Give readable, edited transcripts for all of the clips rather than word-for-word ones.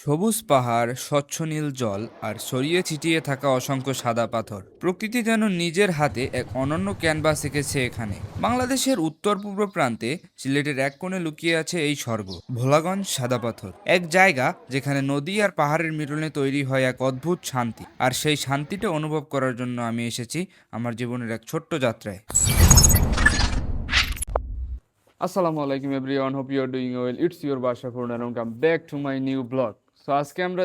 সবুজ পাহাড়, স্বচ্ছ নীল জল আর ছড়িয়ে ছিটিয়ে থাকা অসংখ্য সাদা পাথর। প্রকৃতি যেন নিজের হাতে এক অনন্য ক্যানভাস এঁকেছে এখানে। বাংলাদেশের উত্তর পূর্ব প্রান্তে সিলেটের এক কোণে লুকিয়ে আছে এই স্বর্গ, ভোলাগঞ্জ সাদা পাথর। এক জায়গা যেখানে নদী আর পাহাড়ের মিলনে তৈরি হয় এক অদ্ভুত শান্তি। আর সেই শান্তিটা অনুভব করার জন্য আমি এসেছি আমার জীবনের এক ছোট্ট যাত্রায়। আসসালামু আলাইকুম everyone, hope you are doing well. It's your বাসা করুন এবং come back to my new blog. So আজকে আমরা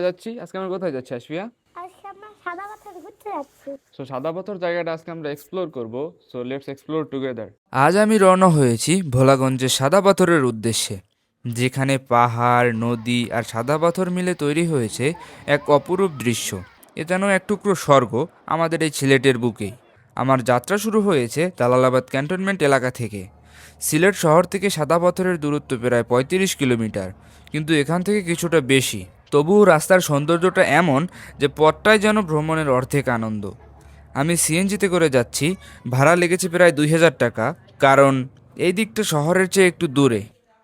কোথায় যাচ্ছি আশফিয়া? আজকে আমরা সাদা পাথর ঘুরতে যাচ্ছি। সো সাদা পাথর জায়গাটা আজকে আমরা এক্সপ্লোর করব। So let's explore together. আজ আমি রওনা হয়েছি ভোলাগঞ্জের সাদা পাথরের উদ্দেশ্যে, যেখানে পাহাড়, নদী আর সাদা পাথর মিলে তৈরি হয়েছে এক অপরূপ দৃশ্য। এ যেন এক টুকরো স্বর্গ আমাদের এই সিলেটের বুকেই। আমার যাত্রা শুরু হয়েছে জালালাবাদ ক্যান্টনমেন্ট এলাকা থেকে। সিলেট শহর থেকে সাদা পাথরের দূরত্ব প্রায় ৩৫ কিলোমিটার, কিন্তু এখান থেকে কিছুটা বেশি। তবুও রাস্তার সৌন্দর্যটা এমন যে পথটাই যেন ভ্রমণের অর্ধেক আনন্দ। আমি সিএনজিতে করে যাচ্ছি, ভাড়া লেগেছে প্রায় ২,০০০ টাকা, কারণ এই দিকটা শহরের চেয়ে একটু দূরে।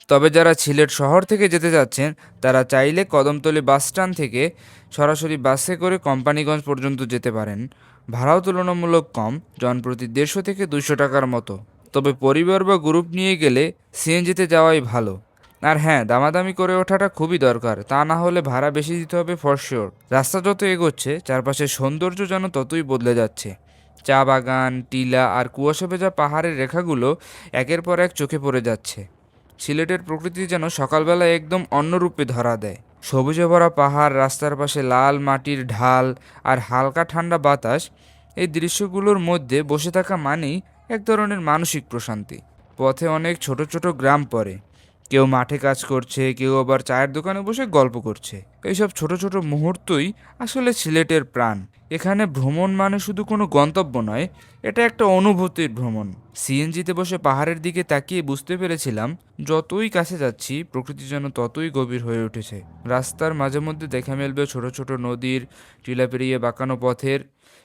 তবে যারা সিলেট শহর থেকে যেতে যাচ্ছেন তারা চাইলে কদমতলী বাস স্ট্যান্ড থেকে সরাসরি বাসে করে কোম্পানিগঞ্জ পর্যন্ত যেতে পারেন। ভাড়াও তুলনামূলক কম, জনপ্রতি ১৫০ থেকে ২০০ টাকার মতো। তবে পরিবার বা গ্রুপ নিয়ে গেলে সিএনজিতে যাওয়াই ভালো। আর হ্যাঁ, দামাদামি করে ওঠাটা খুবই দরকার, তা না হলে ভাড়া বেশি দিতে হবে ফর শিওর। রাস্তা যত এগোচ্ছে চারপাশের সৌন্দর্য যেন ততই বদলে যাচ্ছে। চা বাগান, টিলা আর কুয়াশা ভেজা পাহাড়ের রেখাগুলো একের পর এক চোখে পড়ে যাচ্ছে। সিলেটের প্রকৃতি যেন সকালবেলা একদম অন্য রূপে ধরা দেয়। সবুজে ভরা পাহাড়, রাস্তার পাশে লাল মাটির ঢাল আর হালকা ঠান্ডা বাতাস, এই দৃশ্যগুলোর মধ্যে বসে থাকা মানেই এক ধরনের মানসিক প্রশান্তি। পথে অনেক ছোট ছোট গ্রাম পড়ে, কেউ মাঠে কাজ করছে, কেউ আবার চায়ের দোকানে বসে গল্প করছে। এইসব ছোট ছোট মুহূর্তই আসলে সিলেটের প্রাণ। এখানে ভ্রমণ মানে শুধু কোনো গন্তব্য নয়, এটা একটা অনুভূতির ভ্রমণ। সিএনজিতে বসে পাহাড়ের দিকে তাকিয়ে বুঝতে পেরেছিলাম, যতই কাছে যাচ্ছি প্রকৃতি যেন ততই গভীর হয়ে উঠেছে। রাস্তার মাঝে মধ্যে দেখা মিলবে ছোট ছোট নদীর, টিলা পেরিয়ে বাঁকানো পথের,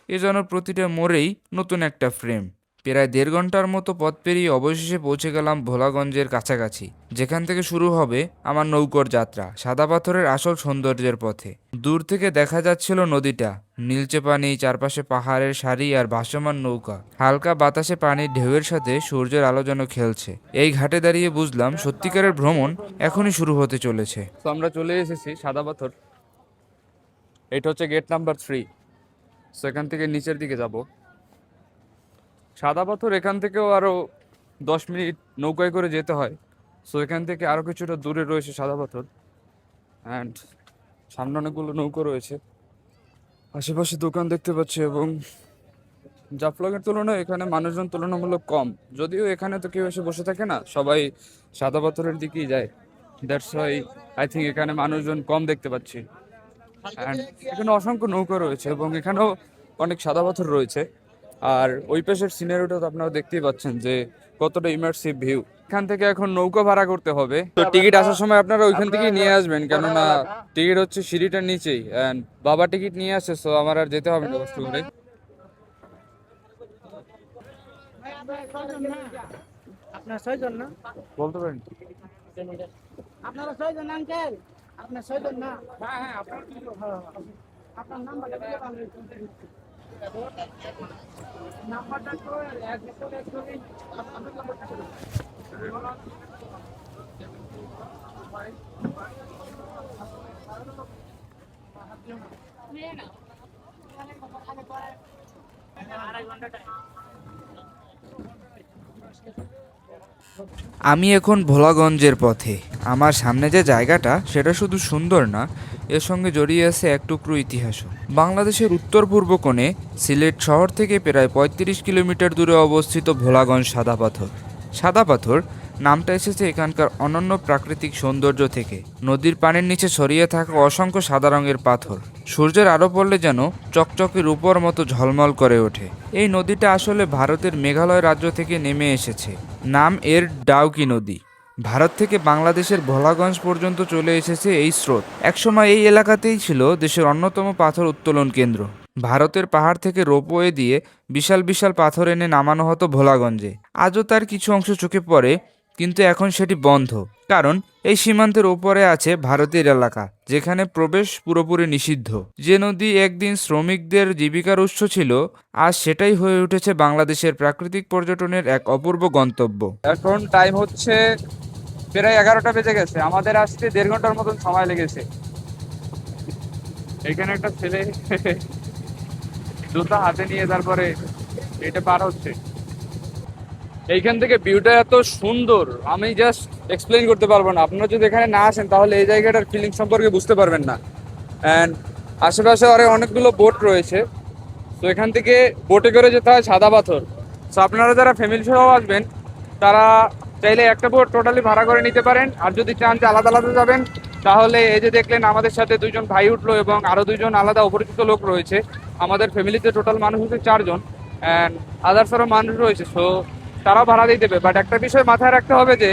এ যেন প্রতিটা মোড়েই নতুন একটা ফ্রেম। প্রায় ১.৫ ঘন্টার মতো পথ পেরিয়ে অবশেষে পৌঁছে গেলাম ভোলাগঞ্জের কাছাকাছি, যেখান থেকে শুরু হবে আমার নৌকোর যাত্রা সাদা পাথরের আসল সৌন্দর্যের পথে। দূর থেকে দেখা যাচ্ছিল নদীটা, নীলচে পানি, চারপাশে পাহাড়ের সারি আর ভাসমান নৌকা। হালকা বাতাসে পানির ঢেউয়ের সাথে সূর্যের আলো যেন খেলছে। এই ঘাটে দাঁড়িয়ে বুঝলাম সত্যিকারের ভ্রমণ এখনই শুরু হতে চলেছে। তো আমরা চলে এসেছি সাদা পাথর। এটা হচ্ছে গেট নাম্বার 3। সো এখান থেকে নিচের দিকে যাব। সাদা পাথর এখান থেকেও আরো 10 মিনিট নৌকায় করে যেতে হয়। সো এখান থেকে আরো কিছুটা দূরে রয়েছে সাদা পাথর। অ্যান্ড সামনে অনেকগুলো নৌকো রয়েছে, আশেপাশে দোকান দেখতে পাচ্ছি, এবং জাফলংয়ের তুলনায় এখানে মানুষজন তুলনামূলক কম। যদিও এখানে তো কেউ এসে বসে থাকে না, সবাই সাদা পাথরের দিকেই যায়। দ্যাটস ওয়াই আই থিঙ্ক এখানে মানুষজন কম দেখতে পাচ্ছি। অ্যান্ড এখানে অসংখ্য নৌকা রয়েছে এবং এখানেও অনেক সাদা পাথর রয়েছে। আর ওই পাশের সিনারিটা তো আপনারা দেখতেই পাচ্ছেন যে কতটা ইমার্সিভ ভিউ। এখান থেকে এখন নৌকা ভাড়া করতে হবে। তো টিকিট আসার সময় আপনারা ওইখান থেকেই নিয়ে আসবেন, কেননা টিকিট হচ্ছে সিঁড়িটার নিচেই। অ্যান্ড বাবা টিকিট নিয়ে আসে, সো আমার আর যেতে হবে না কষ্ট করে। আপনার 6 জন না? বলতে পারেন। আপনারা 6 জন আঙ্কেল? আপনার 6 জন না? হ্যাঁ হ্যাঁ, আপনার নাম্বারটা দিয়ে পাবেন। নাম্বারটা তো এক ভিতরে একটুখানি আপনার নাম্বারটা করুন। আমি এখন ভোলাগঞ্জের পথে। আমার সামনে যে জায়গাটা সেটা শুধু সুন্দর না, এর সঙ্গে জড়িয়ে আছে এক টুকরো ইতিহাসও। বাংলাদেশের উত্তর পূর্ব কোণে সিলেট শহর থেকে প্রায় ৩৫ কিলোমিটার দূরে অবস্থিত ভোলাগঞ্জ সাদা পাথর। সাদা পাথর নামটা এসেছে এখানকার অনন্য প্রাকৃতিক সৌন্দর্য থেকে। নদীর পানির নিচে ছড়িয়ে থাকা অসংখ্য সাদা রঙের পাথর সূর্যের আলো পড়লে যেন চকচকে রূপোর মতো ঝলমল করে ওঠে। এই নদীটা আসলে ভারতের মেঘালয় রাজ্য থেকে নেমে এসেছে। নাম এর ডাউকি নদী। ভারত থেকে বাংলাদেশের ভোলাগঞ্জ পর্যন্ত চলে এসেছে এই স্রোত। একসময় এই এলাকাতেই ছিল দেশের অন্যতম পাথর উত্তোলন কেন্দ্র। ভারতের পাহাড় থেকে রোপওয়ে দিয়ে বিশাল বিশাল পাথর এনে নামানো হতো ভোলাগঞ্জে। আজও তার কিছু অংশ চোখে পড়ে, কিন্তু এখন সেটি বন্ধ, কারণ এই সীমান্তের ওপরে আছে ভারতের এলাকা, যেখানে প্রবেশ পুরোপুরি নিষিদ্ধ। যে নদী একদিন শ্রমিকদের জীবিকার উৎস ছিল, আজ সেটাই হয়ে উঠেছে বাংলাদেশের প্রাকৃতিক পর্যটনের এক অপূর্ব গন্তব্য। এখন টাইম হচ্ছে প্রায় 11টা বেজে গেছে, আমাদের আসতে 1.5 ঘন্টার মতন সময় লেগেছে। এখানে একটা ছেলে জুতা হাতে নিয়ে তারপরে এটা পার হচ্ছে। এইখান থেকে ভিউটা এত সুন্দর, আমি জাস্ট এক্সপ্লেইন করতে পারবো না। আপনারা যদি এখানে না আসেন তাহলে এই জায়গাটার ফিলিং সম্পর্কে বুঝতে পারবেন না। অ্যান্ড আশেপাশে আরো অনেকগুলো বোট রয়েছে। তো এখান থেকে বোটে করে যেতে হয় সাদা পাথর। তো আপনারা যারা ফ্যামিলি সহ আসবেন তারা চাইলে একটা বোট টোটালি ভাড়া করে নিতে পারেন। আর যদি চান যে আলাদা আলাদা যাবেন, তাহলে এই যে দেখলেন আমাদের সাথে 2জন ভাই উঠলো এবং আরো 2জন আলাদা অপরিচিত লোক রয়েছে। আমাদের ফ্যামিলিতে টোটাল মানুষ হচ্ছে 4জন, অ্যান্ড আদার্স আরও মানুষ রয়েছে। সো তারাও ভাড়া দিয়ে দেবে। বাট একটা বিষয় মাথায় রাখতে হবে যে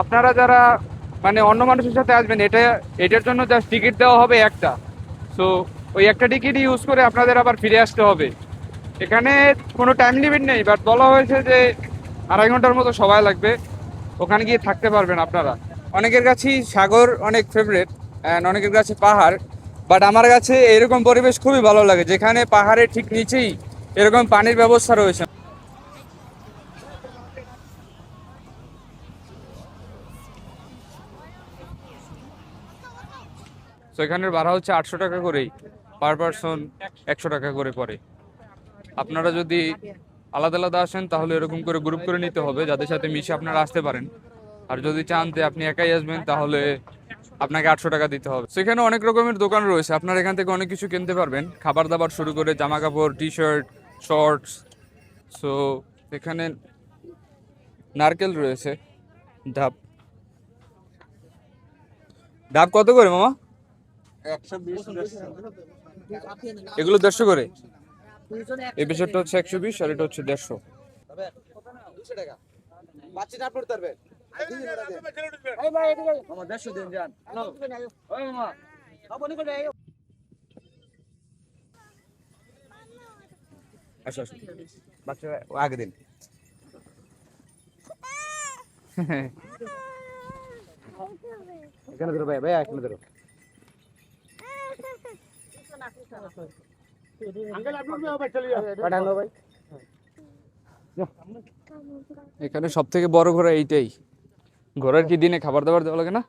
আপনারা যারা মানে অন্য মানুষের সাথে আসবেন, এটার জন্য জাস্ট টিকিট দেওয়া হবে একটা। সো ওই একটা টিকিট ইউজ করে আপনাদের আবার ফিরে আসতে হবে। এখানে কোনো টাইম লিমিট নেই, বাট বলা হয়েছে যে 2.5 ঘন্টার মতো সময় লাগবে, ওখানে গিয়ে থাকতে পারবেন আপনারা। অনেকের কাছেই সাগর অনেক ফেভারিট অ্যান্ড অনেকের কাছে পাহাড়, বাট আমার কাছে এরকম পরিবেশ খুবই ভালো লাগে, যেখানে পাহাড়ের ঠিক নিচেই এরকম পানির ব্যবস্থা রয়েছে। তো এখানের ভাড়া হচ্ছে 800 টাকা করেই, পার পারসন 100 টাকা করে পড়ে। আপনারা যদি আলাদা আলাদা আসেন তাহলে এরকম করে গ্রুপ করে নিতে হবে, যাদের সাথে মিশে আপনারা আসতে পারেন। আর যদি চান যে আপনি একাই আসবেন তাহলে আপনাকে 800 টাকা দিতে হবে। সেখানে অনেক রকমের দোকান রয়েছে, আপনারা এখান থেকে অনেক কিছু কিনতে পারবেন, খাবার দাবার শুরু করে জামা কাপড়, টি শার্ট, শর্টস। সো এখানে নারকেল রয়েছে, ডাব। ডাব কত করে মামা? 120 এগুলো 150 করে। এই পেছনটা হচ্ছে 120 আর এটা হচ্ছে 150। টাকা বাচ্চাটা আপলোড করবে। এই ভাই এদিকে মামা 150 দিন যান। ওই মামা আপনি করে আইও। আসো আসো, বাচ্চা আগে দিন। এখানে ধরো ভাই, ভাই এখানে ধরো। আঙ্কেল আপলোড হবে ভাই, চলিয়ে পাঠানো ভাই। এখানে সব থেকে বড় ঘোড়া এইটাই। ঘোড়ার কি দিনে খাবার দাবার দেওয়া লাগে না?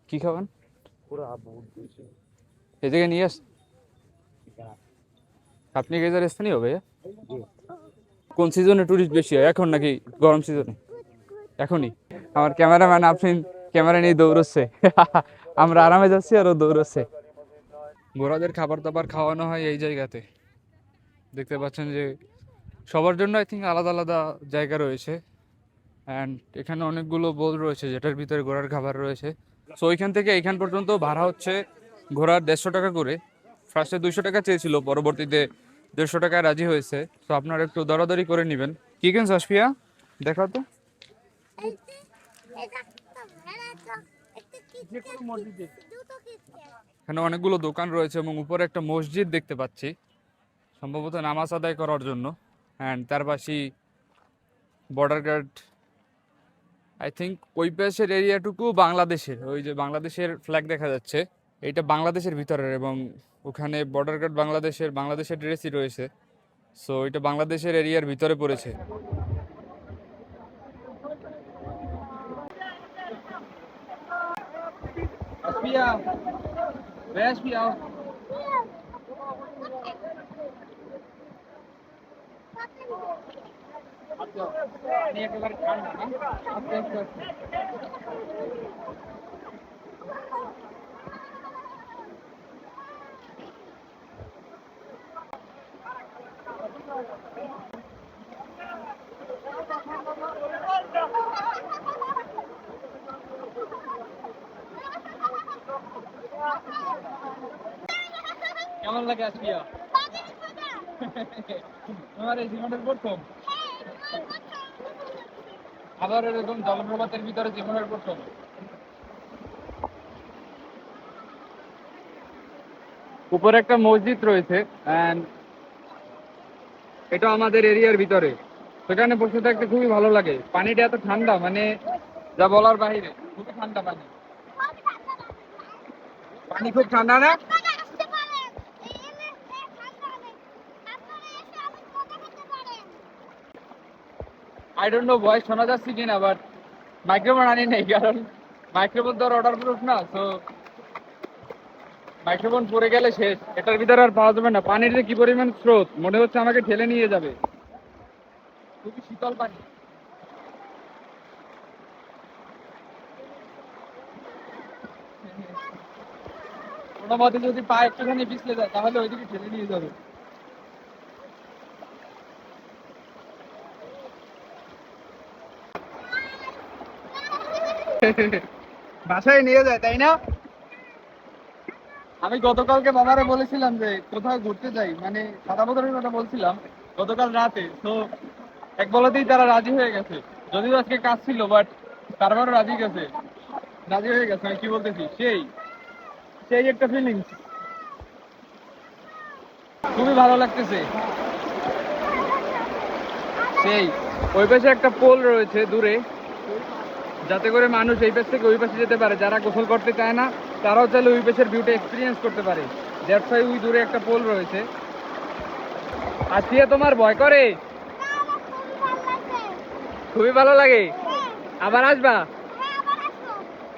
কি খাবেন? এই জায়গায় নিয়ে আস। আপনি কি এদের স্থানীয় ভাইয়া? কোন সিজনে টুরিস্ট বেশি হয়, এখন নাকি গরম সিজনে? এখনই। আমার ক্যামেরাম্যান আপনি ক্যামেরা নিয়ে দৌড়চ্ছে। আমরা আরামে যাচ্ছি আর ও দৌড়চ্ছে। ঘোড়াদের খাবার দাবার খাওয়ানো হয় এই জায়গাতে। দেখতে পাচ্ছেন যে সবার জন্য আই থিঙ্ক আলাদা আলাদা জায়গা রয়েছে। অ্যান্ড এখানে অনেকগুলো বোল রয়েছে যেটার ভিতরে ঘোড়ার খাবার রয়েছে। সো ওইখান থেকে এইখান পর্যন্ত ভাড়া হচ্ছে ঘোড়ার 150 টাকা করে। ফার্স্টে 200 টাকা চেয়েছিল, পরবর্তীতে 150 টাকায় রাজি হয়েছে। তো আপনারা একটু দরাদরি করে নেবেন। কি কেন সাসফিয়া দেখাও তো। এখানে অনেকগুলো দোকান রয়েছে এবং উপরে একটা মসজিদ দেখতে পাচ্ছি, সম্ভবত নামাজ আদায় করার জন্য। অ্যান্ড তার পাশেই বর্ডার গার্ড। আই থিঙ্ক ওই পাশের এরিয়াটুকু বাংলাদেশের, ওই যে বাংলাদেশের ফ্ল্যাগ দেখা যাচ্ছে, এইটা বাংলাদেশের ভিতরের, এবং ওখানে বর্ডার গার্ড বাংলাদেশের ড্রেসই রয়েছে। সো এটা বাংলাদেশের এরিয়ার ভিতরে পড়েছে। কেমন লাগে আসপিয়া? তোমার এই জীবনের প্রথম, আবার এরকম জলপ্রপাতের ভিতরে জীবনের প্রথম। উপরে একটা মসজিদ রয়েছে, এন্ড এটা আমাদের এরিয়ার ভিতরে। সেখানে বসে থাকতে খুবই ভালো লাগে। পানিটা এত ঠান্ডা, মানে যা বলার বাইরে, খুবই ঠান্ডা পানি। পানি খুব ঠান্ডা না? আপনারা আসতে পারেন। এই এলাকায় ঠান্ডা অনেক। আপনারা এসে অনেক মজা করতে পারেন। আই ডোন্ট নো ভয়েস শোনা যাচ্ছে কিনা, বাট মাইক্রোফোন আনি নেই, কারণ মাইক্রোফোন তো অর্ডার প্রুফ না, তো মাইক্রোফোন পড়ে গেলে শেষ, এটার ভিতরে আর পাওয়া যাবে না। পানির যে কি পরিমাণ স্রোত, মনে হচ্ছে আমাকে ঠেলে নিয়ে যাবে। খুবই শীতল পানি। কোনো মতে যদি পা একটুখানি পিছলে যায় তাহলে ওইদিকে ঠেলে নিয়ে যাবে। বাসায় নিয়ে যায়, তাই না? আমি গতকালকে বাবারে বলেছিলাম যে কোথাও ঘুরতে যাই, মানে সাদা বদরের কথা বলছিলাম গতকাল রাতে, তো এক বলাতেই তারা রাজি হয়ে গেছে। যদিও আজকে কাজ ছিল, বাট তারপরও রাজি হয়ে গেছে। আমি কি বলতেছি, সেই সেই একটা ফিলিংস, খুবই ভালো লাগতেছে। সেই ওই পাশে একটা পোল রয়েছে দূরে, যাতে করে মানুষ এই পাশ থেকে ওই পাশে যেতে পারে। যারা গোসল করতে চায় না তারাও চাইলে ওই পাশের ভিউটা এক্সপিরিয়েন্স করতে পারে। দ্যাটস ওয়াই ওই দূরে একটা পোল রয়েছে। আসিয়া তোমার ভয় করে? না, আমার খুবই ভালো লাগছে। খুবই ভালো লাগে। হ্যাঁ, আবার আসবা? হ্যাঁ, আবার আসবো।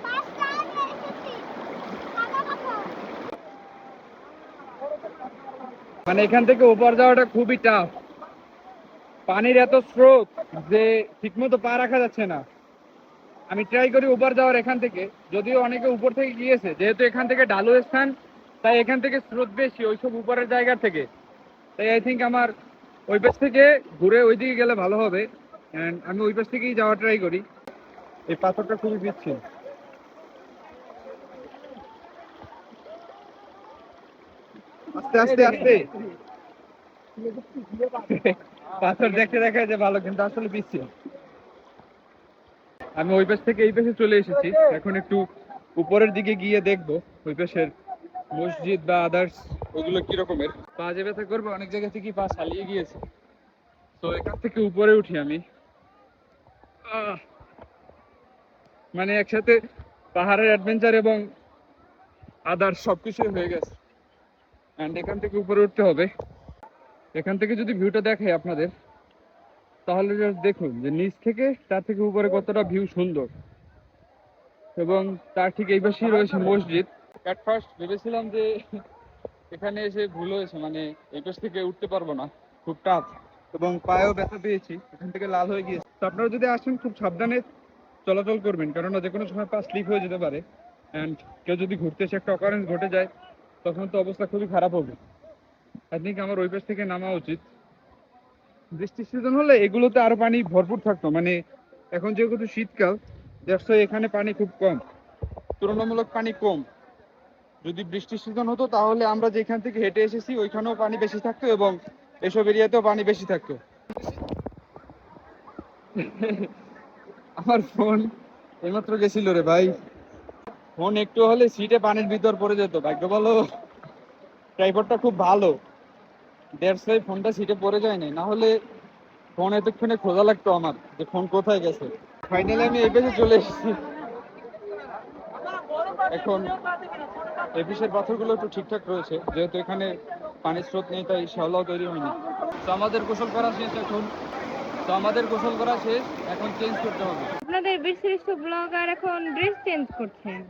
5টা আগে এসেছি। সাদা পাথর। মানে এখান থেকে ওপার যাওয়াটা খুবই টাফ। পানির এত স্রোত যে ঠিকমতো পা রাখা যাচ্ছে না। আমি ট্রাই করি ওপার যাওয়ার এখান থেকে, যদিও অনেকে উপর থেকে গিয়েছে, যেহেতু এখান থেকে ঢালু স্থান, তাই এখান থেকে স্রোত বেশি ওইসব উপরের জায়গা থেকে। তাই আই থিঙ্ক আমার ওই পাশ থেকে ঘুরে ওইদিকে গেলে ভালো হবে। অ্যান্ড আমি ওই পাশ থেকেই যাওয়ার ট্রাই করি। এই পাথরটা খুবই পিচ্ছিল। আস্তে আস্তে আস্তে। পাথর দেখতে দেখা যায় ভালো, কিন্তু আসলে পিচ্ছিল। আমি ওই পাশ থেকে এই পাশে চলে এসেছি, এখন একটু উপরের দিকে গিয়ে দেখবো ওই পাশের মসজিদ বা আদার্স ওগুলো কি রকমের। পা যে ব্যথা করবে, অনেক জায়গা থেকে পা চালিয়ে গিয়েছে। তো এখান থেকে উপরে উঠি আমি। আহ! মানে একসাথে পাহাড়ের অ্যাডভেঞ্চার এবং আদার্স সবকিছু হয়ে গেছে। অ্যান্ড এখান থেকে উপরে উঠতে হবে। এখান থেকে যদি ভিউটা দেখাই আপনাদের, তাহলে just দেখুন যে নিচ থেকে তার থেকে উপরে কতটা ভিউ সুন্দর। এবং তার ঠিক এই পাশেই রয়েছে মসজিদ। অ্যাট ফার্স্ট ভেবেছিলাম যে এখানে এসে ভুল হয়েছে, মানে এই পাশ থেকে উঠতে পারবো না, খুব টাফ, এবং পায়েও ব্যথা পেয়েছি, এখান থেকে লাল হয়ে গিয়েছে। তো আপনারা যদি আসেন খুব সাবধানে চলাচল করবেন, কেননা যে কোনো সময় পা স্লিপ হয়ে যেতে পারে। অ্যান্ড কেউ যদি ঘুরতে এসে একটা অকারেন্স ঘটে যায়, তখন তো অবস্থা খুবই খারাপ হবে। আই থিঙ্ক আমার ওই পাশ থেকে নামা উচিত। বৃষ্টির সিজন হলে এগুলোতে আরো পানি ভরপুর থাকতো, মানে এখন যেহেতু শীতকাল, দ্যাটস ওয়াই এখানে পানি খুব কম, তুলনামূলক পানি কম। যদি বৃষ্টির সিজন হতো তাহলে আমরা যেখান থেকে হেঁটে এসেছি ওইখানেও পানি বেশি থাকতো, এবং এসব এরিয়াতেও পানি বেশি থাকতো। আমার ফোন এইমাত্র গেছিল রে ভাই। ফোন একটু হলে সিটে পানির ভিতর পড়ে যেত। ভাগ্য ভালো ট্রাইপডটা খুব ভালো, দ্যাটস ওয়াই ফোনটা সিটে পড়ে যায় নাই, না হলে ফোন এতক্ষণে খোঁজা লাগতো আমার যে ফোন কোথায় গেছে। ফাইনালি আমি এই পেজে চলে এসেছি। এখন এপিসের পাথরগুলো একটু ঠিকঠাক রয়েছে, যেহেতু এখানে পানির স্রোত নেই তাই শ্যাওলাও তৈরি হয়নি। তো আমাদের গোসল করা শেষ এখন। এখন চেঞ্জ করতে হবে। আপনাদের বিশিষ্ট ব্লগার এখন ড্রেস চেঞ্জ করছেন।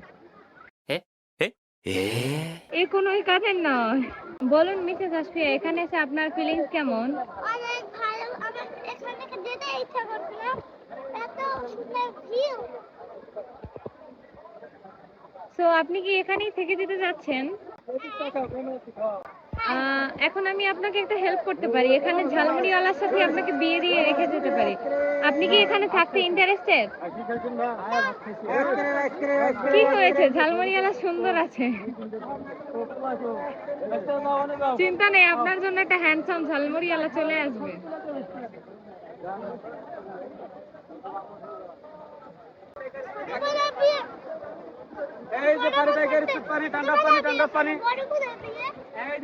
এ কোনোই কাজের নয়। বলুন মিসেস আসফিয়া, এখানে এসে আপনার ফিলিংস কেমন? অনেক ভালো। আমার এখান থেকে যেতে ইচ্ছা করছিল। এত সুন্দর ভিউ। সো আপনি কি এখানেই থেকে যেতে যাচ্ছেন? এখন আমি আপনাকে একটা হেল্প করতে পারি। এখানে ঝালমুড়িওয়ালার সাথে আপনাকে বিয়ে দিয়ে রেখে যেতে পারি। আপনি কি এখানে থাকতে ইন্টারেস্টেড? কি হয়েছে? ঝালমুড়িওয়ালা সুন্দর আছে। চিন্তা নেই, আপনার জন্য একটা হ্যান্ডসাম ঝালমুড়িওয়ালা চলে আসবে। আমাদের বিয়ে। এই যে পানি থেকে পানি, ঠান্ডা পানি, ঠান্ডা পানি। বড় কোথায় বিয়ে?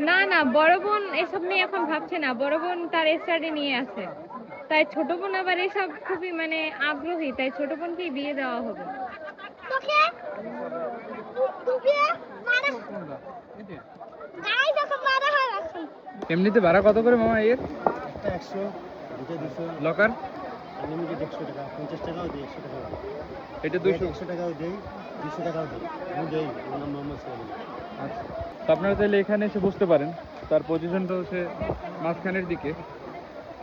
না না, বড় বোন এসব নিয়ে এখন ভাবছে না। বড় বোন তার স্টাডি নিয়ে আছে। তাই ছোট বোন আবার এসব খুবই মানে আগ্রহী, তাই ছোট বোনকেই বিয়ে দেওয়া হবে। তোকে তোকে মারা গাই তোকে মারা হয় এখন। এমনিতে ভাড়া কত করে মামা এর? একটা 100, দুটো 200, লকার আনলিমিটেড 100 টাকা, 50 টাকাও দেই, 100 টাকাও দেই। এটা 200। 100 টাকাও দেই, 200 টাকাও দেই। আমি দেই, আমার নাম মোহাম্মদ সোহেল। আচ্ছা, তো আপনারা তাহলে এখানে এসে বসতে পারেন। তার পজিশনটা হচ্ছে মাঝখানের দিকে,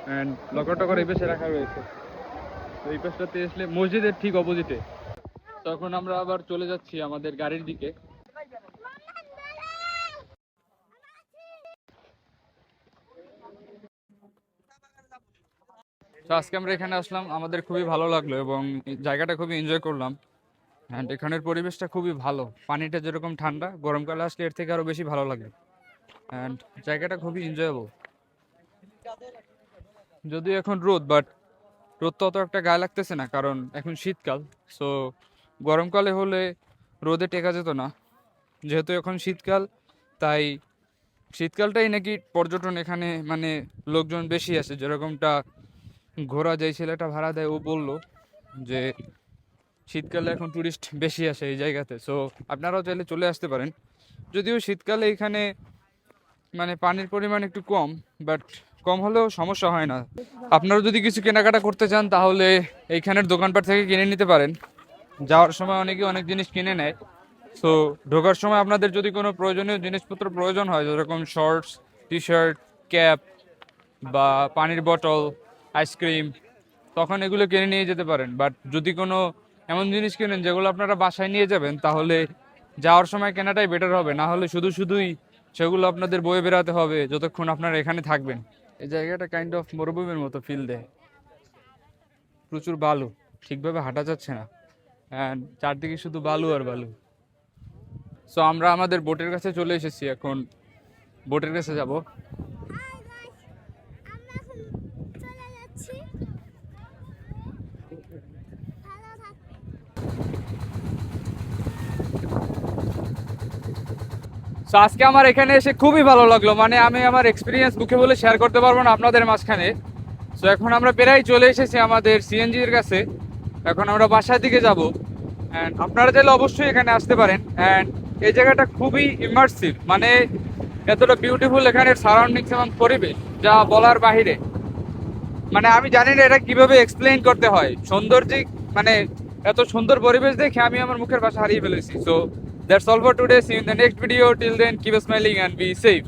অ্যান্ড লকার টকার এই পাশে রাখা রয়েছে। তো এই পাশটাতে আসলে মসজিদের ঠিক অপোজিটে। তখন আমরা আবার চলে যাচ্ছি আমাদের গাড়ির দিকে। তো আজকে আমরা এখানে আসলাম, আমাদের খুবই ভালো লাগলো এবং জায়গাটা খুবই এনজয় করলাম। অ্যান্ড এখানের পরিবেশটা খুবই ভালো, পানিটা যেরকম ঠান্ডা, গরমকালে আসলে এর থেকে আরো বেশি ভালো লাগে। অ্যান্ড জায়গাটা খুবই এনজয়েবল। যদিও এখন রোদ, বাট রোদ তো অত একটা গায়ে লাগতেছে না, কারণ এখন শীতকাল। সো গরমকালে হলে রোদে টেকা যেত না, যেহেতু এখন শীতকাল, তাই শীতকালটাই নাকি পর্যটন এখানে মানে লোকজন বেশি আসে। যেরকমটা ঘোরা যেই ছেলেটা ভাড়া দেয় ও বললো যে শীতকালে এখন টুরিস্ট বেশি আসে এই জায়গাতে। সো আপনারাও চাইলে চলে আসতে পারেন। যদিও শীতকালে এখানে মানে পানির পরিমাণ একটু কম, বাট কম হলেও সমস্যা হয় না। আপনারা যদি কিছু কেনাকাটা করতে চান তাহলে এইখানের দোকানপাট থেকে কিনে নিতে পারেন। যাওয়ার সময় অনেকে অনেক জিনিস কিনে নেয়। সো ঢোকার সময় আপনাদের যদি কোনো প্রয়োজনীয় জিনিসপত্র প্রয়োজন হয়, যেরকম শর্টস, টি শার্ট, ক্যাপ বা পানির বোতল, আইসক্রিম, তখন এগুলো কিনে নিয়ে যেতে পারেন। বাট যদি কোনো এমন জিনিস কেনেন যেগুলো আপনারা বাসায় নিয়ে যাবেন, তাহলে যাওয়ার সময় কেনাটাই বেটার হবে। না হলে শুধুই সেগুলো আপনাদের বয়ে বেড়াতে হবে যতক্ষণ আপনারা এখানে থাকবেন। এই জায়গাটা কাইন্ড অফ মরুভূমির মতো ফিল দেয়। প্রচুর বালু, ঠিকভাবে হাঁটা যাচ্ছে না, অ্যান্ড চারদিকে শুধু বালু আর বালু। সো আমরা আমাদের বোটের কাছে চলে এসেছি, এখন বোটের কাছে যাব। আমরা এখন চলে যাচ্ছি। ভালো থাকবেন। সো আজকে আমার এখানে এসে খুবই ভালো লাগলো, মানে আমি আমার এক্সপিরিয়েন্স মুখে বলে শেয়ার করতে পারবো না আপনাদের মাঝখানে। সো এখন আমরা প্রায় চলে এসেছি আমাদের সিএনজির কাছে। এখন আমরা বাসার দিকে যাব, অ্যান্ড আপনারা চাইলে অবশ্যই এখানে আসতে পারেন। অ্যান্ড এই জায়গাটা খুবই ইমার্সিভ, মানে এতটা বিউটিফুল এখানের সারাউন্ডিংস এবং পরিবেশ যা বলার বাহিরে। মানে আমি জানি না এটা কিভাবে এক্সপ্লেইন করতে হয়। সৌন্দর্য মানে এত সুন্দর পরিবেশ দেখে আমি আমার মুখের ভাষা হারিয়ে ফেলেছি। So that's all for today, see you in the next video, till then keep smiling and be safe.